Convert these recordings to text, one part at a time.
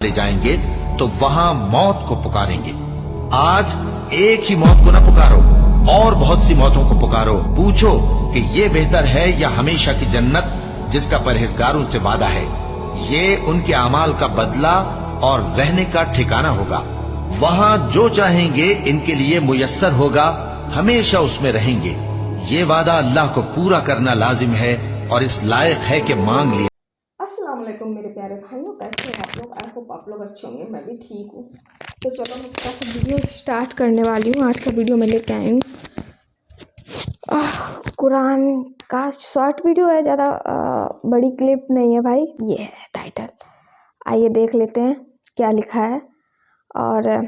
ले जाएंगे तो वहां मौत को पुकारेंगे। आज एक ही मौत को न पुकारो, और बहुत सी मौतों को पुकारो। पूछो कि ये बेहतर है या हमेशा की जन्नत जिसका परहेजगारों से वादा है। ये उनके अमाल का बदला और रहने का ठिकाना होगा। वहां जो चाहेंगे इनके लिए मुयस्सर होगा, हमेशा उसमें रहेंगे। ये वादा अल्लाह को पूरा करना लाजिम है और इस लायक है कि मांग लिया। अस्सलाम वालेकुम मेरे प्यारे भाइयों, कैसे हैं आप लोग? आई होप आप लोग अच्छे होंगे, मैं भी ठीक हूँ। तो चलो मैं फटाफट वीडियो स्टार्ट करने वाली हूँ। आज का वीडियो मैं लेके आई हूँ कुरान का शॉर्ट वीडियो है, ज़्यादा बड़ी क्लिप नहीं है भाई। ये है टाइटल, आइए देख लेते हैं क्या लिखा है। और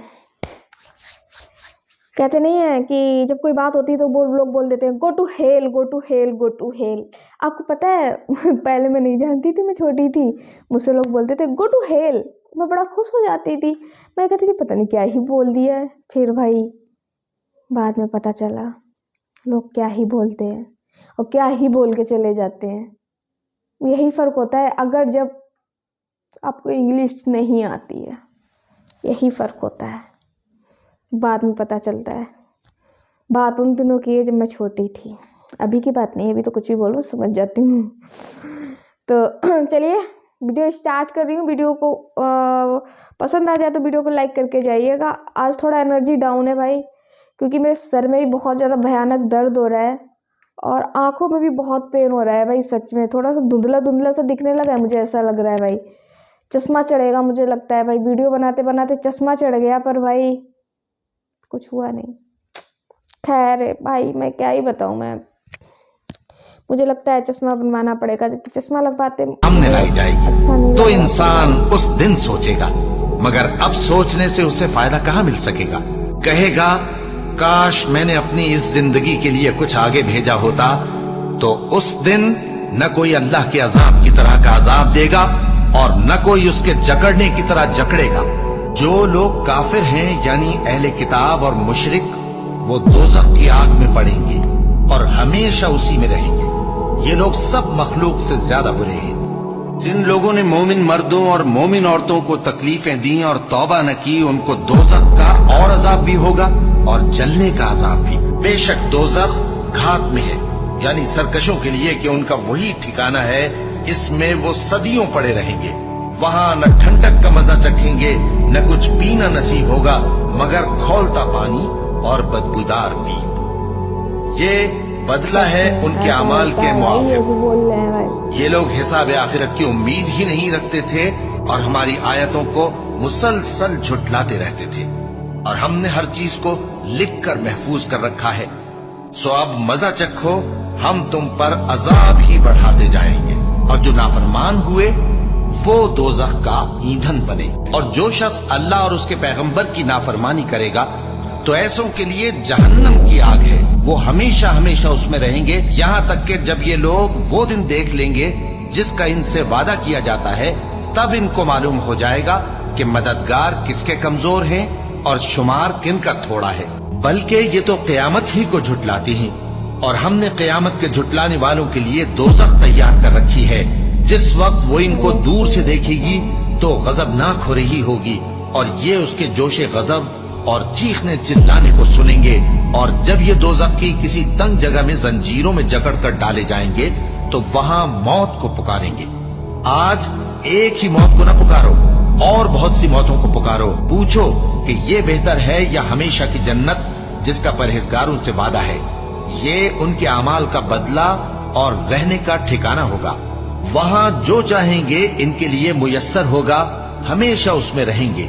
कहते नहीं है कि जब कोई बात होती है तो लोग बोल देते हैं go to hell, go to hell, go to hell. आपको पता है पहले मैं नहीं जानती थी, मैं छोटी थी, मुझसे लोग बोलते थे गो टू हेल, मैं बड़ा खुश हो जाती थी। मैं कहती थी पता नहीं क्या ही बोल दिया है। फिर भाई बाद में पता चला लोग क्या ही बोलते हैं और क्या ही बोल के चले जाते हैं। यही फ़र्क होता है अगर जब आपको इंग्लिश नहीं आती है, यही फ़र्क होता है, बाद में पता चलता है। बात उन दिनों की है जब मैं छोटी थी, अभी की बात नहीं है। अभी तो कुछ भी बोलो समझ जाती हूँ। तो चलिए वीडियो स्टार्ट कर रही हूँ। वीडियो को पसंद आ जाए तो वीडियो को लाइक करके जाइएगा। आज थोड़ा एनर्जी डाउन है भाई, क्योंकि मेरे सर में भी बहुत ज़्यादा भयानक दर्द हो रहा है और आँखों में भी बहुत पेन हो रहा है भाई। सच में थोड़ा सा धुंधला धुंधला सा दिखने लगा है, मुझे ऐसा लग रहा है भाई चश्मा चढ़ेगा मुझे लगता है भाई। वीडियो बनाते बनाते चश्मा चढ़ गया, पर भाई कुछ हुआ नहीं। खैर भाई मैं क्या ही बताऊं, मुझे लगता है चश्मा बनवाना पड़ेगा। जब चश्मा लगवाते सामने लाई जाएगी अच्छा नहीं तो इंसान उस दिन सोचेगा, मगर अब सोचने से उसे फायदा कहाँ मिल सकेगा। कहेगा काश मैंने अपनी इस जिंदगी के लिए कुछ आगे भेजा होता। तो उस दिन न कोई अल्लाह के अजाब की तरह का अजाब देगा और न कोई उसके जकड़ने की तरह जकड़ेगा। जो लोग काफिर हैं यानी अहले किताब और मुशरिक, वो दोज़ख की आग में पड़ेंगे और हमेशा उसी में रहेंगे। ये लोग सब मखलूक से ज्यादा बुरे हैं। जिन लोगों ने मोमिन मर्दों और मोमिन औरतों को तकलीफें दी और तौबा न की, उनको दोज़ख का और अजाब भी होगा और जलने का अजाब भी। बेशक दोज़ख घात में है, यानी सरकशों के लिए कि उनका वही ठिकाना है, इसमें वो सदियों पड़े रहेंगे। वहां न ठंडक का मजा चखेंगे, न कुछ पीना नसीब होगा मगर खौलता पानी और बदबूदार पीप। ये बदला है उनके अमाल के मुआफिक। ये लोग हिसाब आखिरत की उम्मीद ही नहीं रखते थे और हमारी आयतों को मुसलसल झुठलाते रहते थे, और हमने हर चीज को लिख कर महफूज कर रखा है। सो अब मजा चखो, हम तुम पर अजाब ही बढ़ाते जाएंगे, और जो नाफरमान हुए वो दोज़ख का ईंधन बने। और जो शख्स अल्लाह और उसके पैगंबर की नाफरमानी करेगा तो ऐसों के लिए जहन्नम की आग है, वो हमेशा हमेशा उसमें रहेंगे, यहाँ तक कि जब ये लोग वो दिन देख लेंगे जिसका इनसे वादा किया जाता है, तब इनको मालूम हो जाएगा कि मददगार किसके कमजोर हैं और शुमार किनका थोड़ा है। बल्कि ये तो क़यामत ही को झुटलाती हैं, और हमने क़यामत के झुटलाने वालों के लिए दोज़ख तैयार कर रखी है। जिस वक्त वो इनको दूर से देखेगी तो गजबनाक हो रही होगी, और ये उसके जोशे गजब और चीखने चिल्लाने को सुनेंगे। और जब ये दोज़ख की किसी तंग जगह में जंजीरों में जकड़ कर डाले जाएंगे तो वहां मौत को पुकारेंगे। आज एक ही मौत को न पुकारो, और बहुत सी मौतों को पुकारो। पूछो कि ये बेहतर है या हमेशा की जन्नत जिसका परहेजगारों से वादा है। ये उनके अमाल का बदला और रहने का ठिकाना होगा। वहां जो चाहेंगे इनके लिए मुयस्सर होगा, हमेशा उसमें रहेंगे।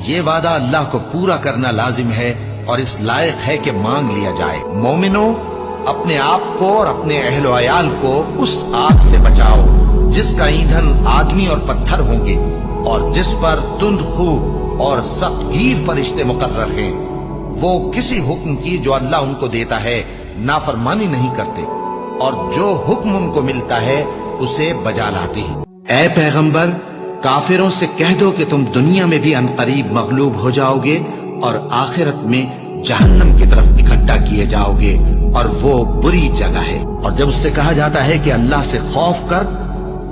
ये वादा अल्लाह को पूरा करना लाजिम है और इस लायक है कि मांग लिया जाए। मोमिनो, अपने आप को और अपने अहलो अयाल को उस आग से बचाओ जिसका ईंधन आदमी और पत्थर होंगे, और जिस पर तुंदखू और सख्तगीर फरिश्ते मुकर्रर हैं। वो किसी हुक्म की जो अल्लाह उनको देता है नाफरमानी नहीं करते, और जो हुक्म उनको मिलता है उसे बजा लाते हैं। ऐ पैगंबर, काफिरों से कह दो कि तुम दुनिया में भी अनकरीब मगलूब हो जाओगे और आखिरत में जहन्नम की तरफ इकट्ठा किए जाओगे, और वो बुरी जगह है। और जब उससे कहा जाता है कि अल्लाह से खौफ कर,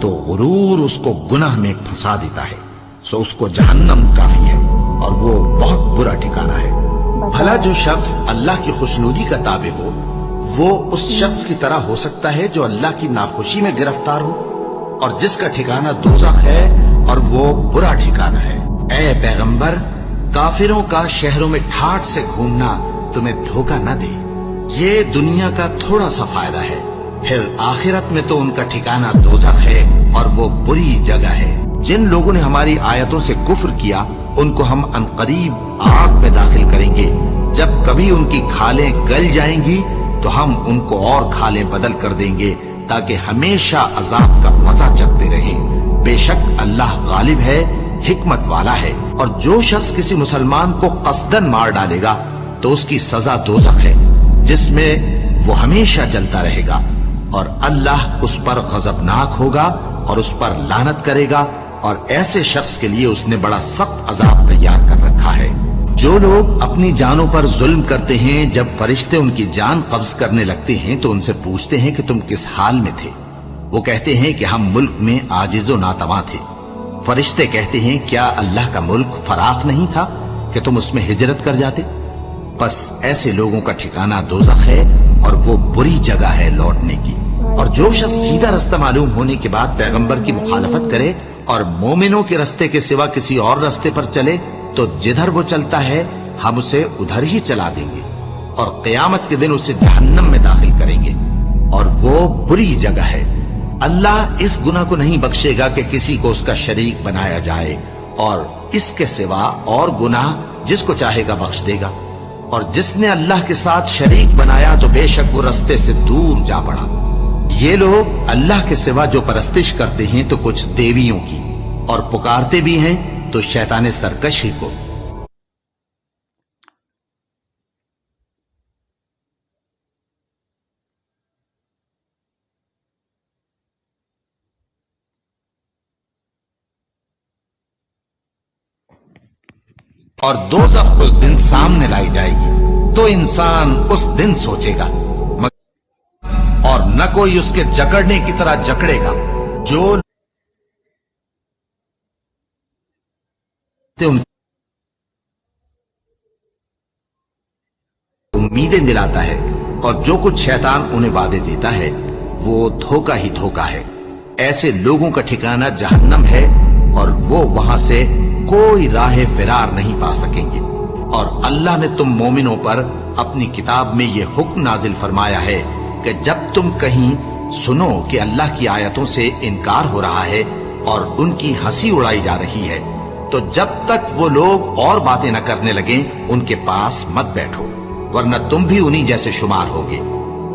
तो गुरूर उसको गुनाह में फंसा देता है। सो उसको जहन्नम काफी है और वो बहुत बुरा ठिकाना है। भला जो शख्स अल्लाह की खुशनुदी का ताबे हो वो उस शख्स की तरह हो सकता है जो अल्लाह की नाखुशी में गिरफ्तार हो और जिसका ठिकाना दोज़ख है और वो बुरा ठिकाना है। ऐ पैगंबर, काफिरों का शहरों में ठाठ से घूमना तुम्हें धोखा न दे। ये दुनिया का थोड़ा सा फायदा है, फिर आखिरत में तो उनका ठिकाना दोज़ख है और वो बुरी जगह है। जिन लोगों ने हमारी आयतों से कुफ्र किया उनको हम अनकरीब आग में दाखिल करेंगे। जब कभी उनकी खालें गल जाएंगी तो हम उनको और खालें बदल कर देंगे ताकि हमेशा अजाब का मजा चखते रहें। बेशक अल्लाह गालिब है, हिकमत वाला है। और जो शख्स किसी मुसलमान को कस्दन मार डालेगा तो उसकी सजा दोज़ख है जिसमें वो हमेशा जलता रहेगा और अल्लाह उस पर गजबनाक होगा और उस पर लानत करेगा और ऐसे शख्स के लिए उसने बड़ा सख्त अजाब तैयार कर रखा है। जो लोग अपनी जानों पर जुल्म करते हैं, जब फरिश्ते उनकी जान कब्ज करने लगते हैं तो उनसे पूछते हैं कि तुम किस हाल में थे। वो कहते हैं कि हम मुल्क में आजिज़ो नातवा थे। फरिश्ते कहते हैं क्या अल्लाह का मुल्क फराख नहीं था कि तुम उसमें हिजरत कर जाते। बस ऐसे लोगों का ठिकाना दोज़ख है और वो बुरी जगह है लौटने की। और जो शख्स सीधा रास्ता मालूम होने के बाद पैगंबर की मुखालफत करे और मोमिनों के रास्ते के सिवा किसी और रास्ते पर चले तो जिधर वो चलता है हम उसे उधर ही चला देंगे और क़यामत के दिन उसे जहन्नम में दाखिल करेंगे और वो बुरी जगह है। अल्लाह इस गुनाह को नहीं बख्शेगा कि किसी को उसका शरीक बनाया जाए और इसके सिवा और गुनाह जिसको चाहेगा बख्श देगा। और जिसने अल्लाह के साथ शरीक बनाया तो बेशक वो रास्ते से दूर जा पड़ा। ये लोग अल्लाह के सिवा जो परस्तिश करते हैं तो कुछ देवियों की और पुकारते भी हैं तो शैतान सरकशी को। और दोज़ख उस दिन सामने लाई जाएगी तो इंसान उस दिन सोचेगा और न कोई उसके जकड़ने की तरह जकड़ेगा। जो उम्मीदें दिलाता है और जो कुछ शैतान उन्हें वादे देता है वो धोखा ही धोखा है। ऐसे लोगों का ठिकाना जहन्नम है और वो वहां से कोई राह फिरार नहीं पा सकेंगे। और अल्लाह ने तुम मोमिनों पर अपनी किताब में यह हुक्म नाजिल फरमाया है कि जब तुम कहीं सुनो कि अल्लाह की आयतों से इनकार हो रहा है और उनकी हंसी उड़ाई जा रही है तो जब तक वो लोग और बातें न करने लगे उनके पास मत बैठो, वरना तुम भी उन्हीं जैसे शुमार होगे।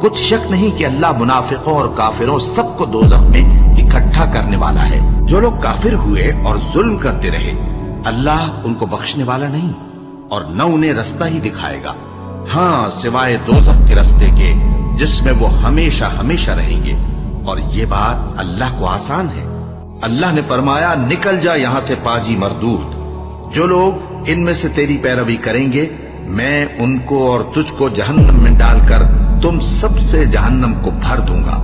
कुछ शक नहीं कि अल्लाह मुनाफिकों और काफिरों सबको दोज़ख में इकट्ठा करने वाला है। जो लोग काफिर हुए और जुल्म करते रहे अल्लाह उनको बख्शने वाला नहीं और न उन्हें रास्ता ही दिखाएगा, हाँ सिवाय दोज़ख के रास्ते के जिसमें वो हमेशा हमेशा रहेंगे। और ये बात अल्लाह को आसान है। अल्लाह ने फरमाया निकल जा यहां से पाजी मरदूद। जो लोग इनमें से तेरी पैरवी करेंगे मैं उनको और तुझको जहन्नम में डालकर तुम सबसे जहन्नम को भर दूंगा।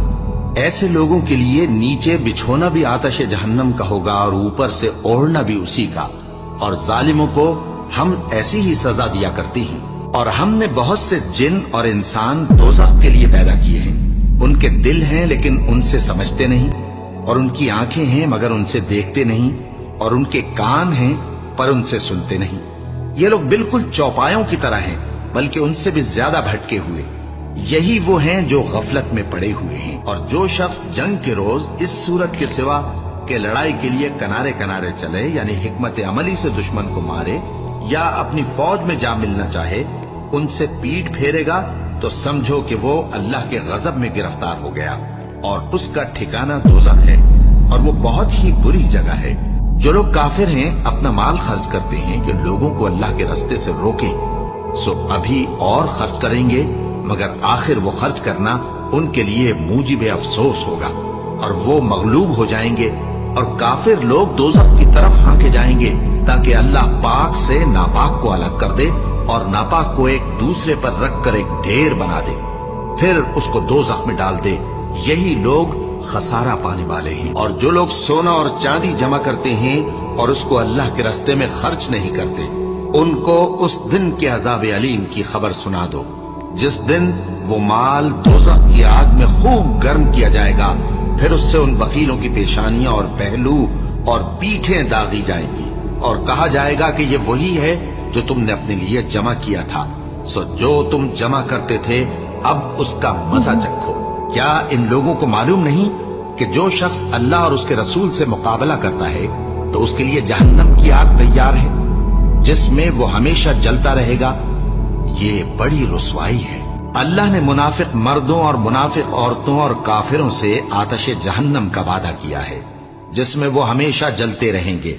ऐसे लोगों के लिए नीचे बिछोना भी आतश जहन्नम का होगा और ऊपर से ओढ़ना भी उसी का। और जालिमों को हम ऐसी ही सजा दिया करती हैं। और हमने बहुत से जिन और इंसान दोज़ख के लिए पैदा किए हैं। उनके दिल हैं लेकिन उनसे समझते नहीं और उनकी आंखें हैं मगर उनसे देखते नहीं और उनके कान हैं पर उनसे सुनते नहीं। ये लोग बिल्कुल चौपायों की तरह हैं बल्कि उनसे भी ज्यादा भटके हुए। यही वो हैं जो गफलत में पड़े हुए हैं। और जो शख्स जंग के रोज इस सूरत के सिवा के लड़ाई के लिए किनारे किनारे चले यानी हिकमत अमली से दुश्मन को मारे या अपनी फौज में जा मिलना चाहे उनसे पीठ फेरेगा तो समझो कि वो अल्लाह के गजब में गिरफ्तार हो गया और उसका ठिकाना दोज़ख है और वो बहुत ही बुरी जगह है। जो लोग काफिर हैं अपना माल खर्च करते हैं कि लोगों को अल्लाह के रास्ते से रोकें, सो अभी और खर्च करेंगे मगर आखिर वो खर्च करना उनके लिए मूजिब अफसोस होगा और वो मगलूब हो जाएंगे। और काफिर लोग दोज़ख की तरफ हांके जाएंगे ताकि अल्लाह पाक से नापाक को अलग कर दे और नापाक को एक दूसरे पर रख कर एक ढेर बना दे, फिर उसको दोज़ख में डाल दे। यही लोग खसारा पाने वाले हैं। और जो लोग सोना और चांदी जमा करते हैं और उसको अल्लाह के रास्ते में खर्च नहीं करते, उनको उस दिन के अज़ाब अलीम की खबर सुना दो, जिस दिन वो माल दोज़ख की आग में खूब गर्म किया जाएगा, फिर उससे उन वकीलों की पेशानियां और पहलू और पीठें दागी जाएंगी और कहा जाएगा कि ये वही है जो तुमने अपने लिए जमा किया था। सो जो तुम जमा करते थे अब उसका मजा चखो। क्या इन लोगों को मालूम नहीं कि जो शख्स अल्लाह और उसके रसूल से मुकाबला करता है तो उसके लिए जहन्नम की आग तैयार है, जिसमें वो हमेशा जलता रहेगा। ये बड़ी रुसवाई है। अल्लाह ने मुनाफिक मर्दों और मुनाफिक औरतों और काफिरों से आतश जहन्नम का वादा किया है, जिसमें वो हमेशा जलते रहेंगे।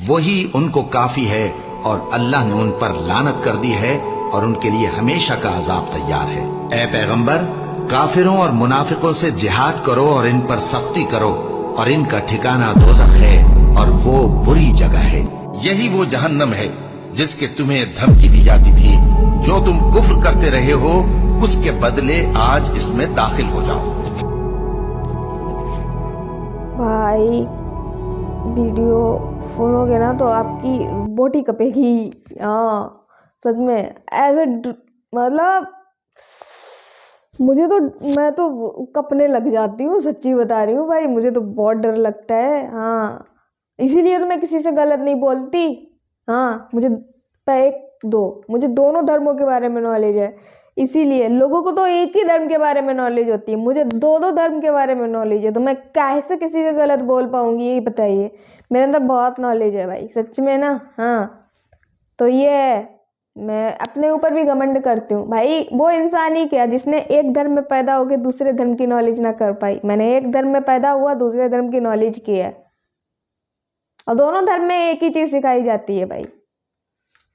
वही उनको काफी है और अल्लाह ने उन पर लानत कर दी है और उनके लिए हमेशा का अजाब तैयार है। ए पैगंबर, काफिरों और मुनाफिकों से जिहाद करो और इन पर सख्ती करो, और इनका ठिकाना दोज़ख है और वो बुरी जगह है। यही वो जहन्नम है जिसके तुम्हें धमकी दी जाती थी। जो तुम कुफ्र करते रहे हो उसके बदले आज इसमें दाखिल हो जाओ। भाई वीडियो सुनोगे ना तो आपकी बोटी कपेगी। हाँ सच में ऐसे मतलब मैं तो कपने लग जाती हूँ, सच्ची बता रही हूँ भाई। मुझे तो बहुत डर लगता है। हाँ इसीलिए तो मैं किसी से गलत नहीं बोलती। हाँ मुझे दोनों धर्मों के बारे में नॉलेज है। इसीलिए लोगों को तो एक ही धर्म के बारे में नॉलेज होती है, मुझे दो धर्म के बारे में नॉलेज है। तो मैं कैसे किसी से गलत बोल पाऊंगी, ये बताइए। मेरे अंदर बहुत नॉलेज है भाई, सच में ना। हाँ तो ये मैं अपने ऊपर भी घमंड करती हूँ भाई। वो इंसान ही क्या जिसने एक धर्म में पैदा होकर दूसरे धर्म की नॉलेज ना कर पाई। मैंने एक धर्म में पैदा हुआ, दूसरे धर्म की नॉलेज की है, और दोनों धर्म में एक ही चीज सिखाई जाती है भाई।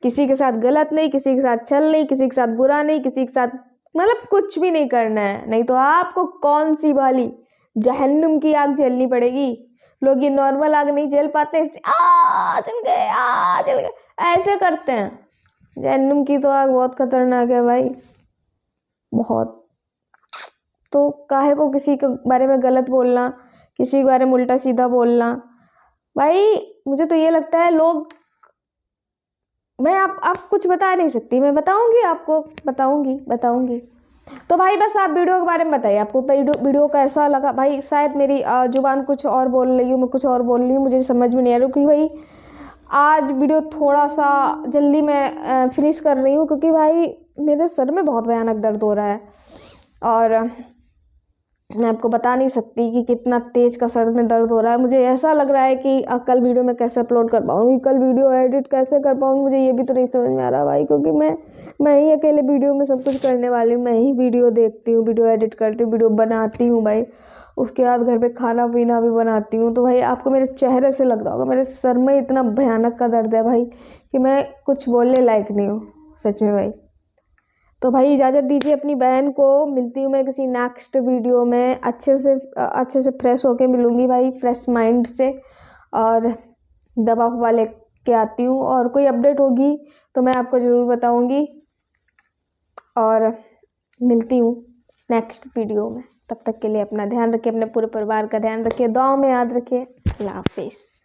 किसी के साथ गलत नहीं, किसी के साथ छल नहीं, किसी के साथ बुरा नहीं, किसी के साथ मतलब कुछ भी नहीं करना है, नहीं तो आपको कौन सी वाली जहन्नुम की आग झेलनी पड़ेगी। लोग ये नॉर्मल आग नहीं झेल पाते, जल गए ऐसे करते हैं। जहन्नुम की तो आग बहुत खतरनाक है भाई, बहुत। तो काहे को किसी के बारे में गलत बोलना, किसी के बारे में उल्टा सीधा बोलना भाई। मुझे तो ये लगता है मैं आप कुछ बता नहीं सकती, मैं बताऊंगी आपको, बताऊंगी। तो भाई बस आप वीडियो के बारे में बताइए, आपको वीडियो कैसा लगा भाई। शायद मेरी जुबान कुछ और बोल रही हूँ, मैं कुछ और बोल रही हूँ, मुझे समझ में नहीं आ रहा, क्योंकि भाई आज वीडियो थोड़ा सा जल्दी मैं फिनिश कर रही हूँ, क्योंकि भाई मेरे सर में बहुत भयानक दर्द हो रहा है और मैं आपको बता नहीं सकती कि कितना तेज का सर में दर्द हो रहा है। मुझे ऐसा लग रहा है कि कल वीडियो में कैसे अपलोड कर पाऊंगी, कल वीडियो एडिट कैसे कर पाऊंगी, मुझे ये भी तो नहीं समझ में आ रहा भाई। क्योंकि मैं ही अकेले वीडियो में सब कुछ करने वाली हूँ, मैं ही वीडियो देखती हूँ, वीडियो एडिट करती हूँ, वीडियो बनाती हूँ भाई। उसके बाद घर पे खाना पीना भी बनाती हूँ। तो भाई आपको मेरे चेहरे से लग रहा होगा मेरे सर में इतना भयानक का दर्द है भाई कि मैं कुछ बोलने लायक नहीं हूँ, सच में भाई। तो भाई इजाज़त दीजिए अपनी बहन को। मिलती हूँ मैं किसी नेक्स्ट वीडियो में, अच्छे से फ्रेश होके मिलूँगी भाई, फ्रेश माइंड से, और दवा फवा ले के आती हूँ। और कोई अपडेट होगी तो मैं आपको ज़रूर बताऊँगी, और मिलती हूँ नेक्स्ट वीडियो में। तब तक के लिए अपना ध्यान रखिए, अपने पूरे परिवार का ध्यान रखिए, दुआओं में याद रखिए। अल्लाह हाफिज़।